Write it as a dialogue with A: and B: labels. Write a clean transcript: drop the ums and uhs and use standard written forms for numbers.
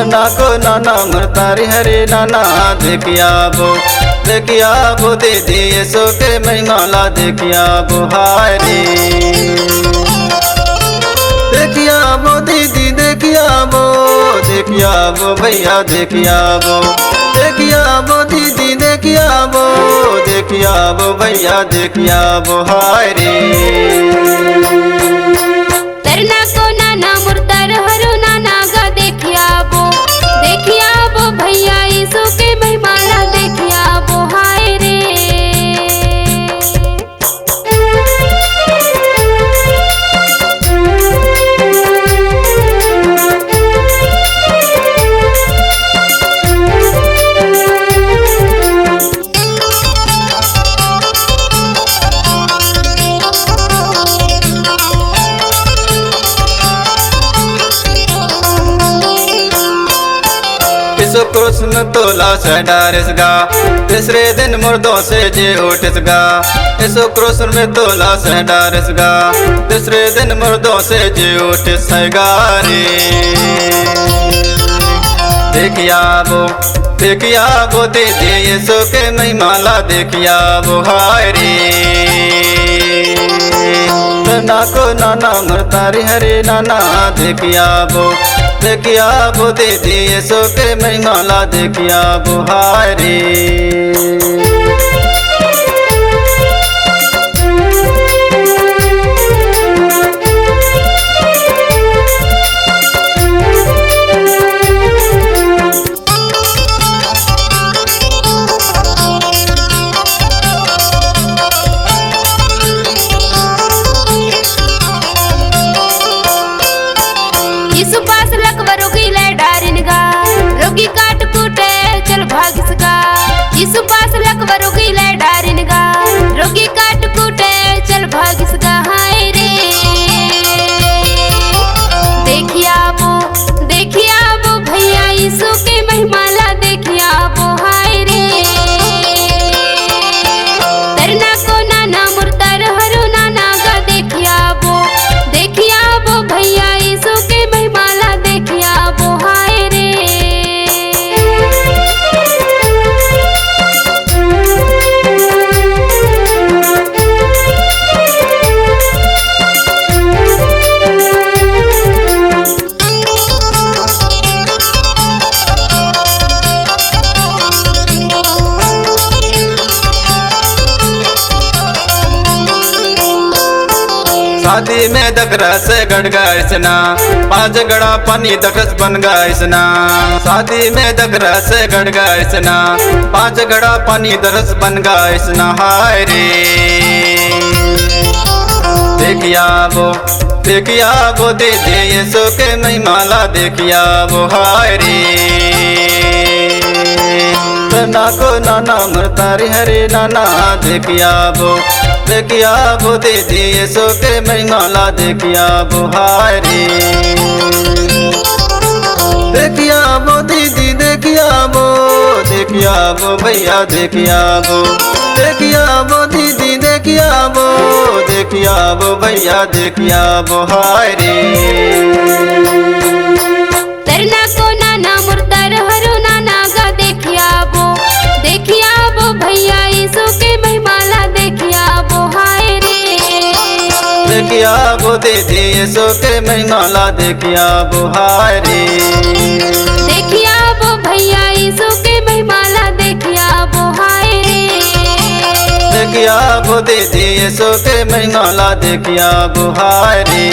A: ना को नाना मरतारी हरे नाना देखिया बो दीदी यीशु के महिमाला देखिया बो हाय रे। देखिया बो दीदी देखिया बो भैया देखिया बो दीदी देखिया बो भैया देखिया बो हाय रे।
B: तरना को नाना मुर्तर हरो नाना गा देखिया बो भैया यीशु के महिमाला देखिया बो हाय रे।
A: यीशु क्रूस में तोला से डारिसगा, तीसरे दिन मुर्दों से जी उठिसगा। यीशु क्रूस में तोला से डारिसगा, तीसरे दिन मुर्दों से जी उठिसगा रे। देखिया बो दीदी यीशु के महिमाला देखिया बो हाय रे। ना को नाना मरतारी हरे नाना देखिया बो दीदी यीशु के महिमाला देखिया बो हाय रे।
B: यीशु पास लकवा रोगी ले डारिनगा, रोगी काट कूटे चल भागिसगा। यीशु पास लकवा रोगी ले डारिनगा, रोगी काट कूटे चल भागिसगा हाय रे। देखिया बो भैया यीशु के महिमाला देखिया बो हाय रे। तरना को नाना मुर्तर हरो नाना गा देखिया बो भैया यीशु के महिमाला देखिया बो हाय रे।
A: शादी में दकरस गड़ गाइसना, 5 गड़ा पानी दकरस बन गाइसना। शादी में दकरस गड़ गाइसना, 5 गड़ा पानी दरस बन गाइसना हाय रे। देखिया बो दीदी यीशु के महिमाला देखिया बो हाय रे। ना को नाना मरतारी हरे नाना देखिया बो दीदी यीशु के महिमाला देखिया बो हाय रे। देखिया बो दीदी देखिया बो भैया देखिया बो दीदी देखिया बो भैया देखिया बो हाय रे।
B: तरना को नाना मुर्तर हरो नाना गा देखिया बो भैया यीशु के महिमाला देखिया बो हाय रे।
A: देखिया बो दीदी यीशु के महिमाला देखिया बो हाय रे।
B: देखिया बो भैया यीशु के महिमाला देखिया बो हाय रे।
A: देखिया बो दीदी यीशु के महिमाला देखिया बो हाय रे।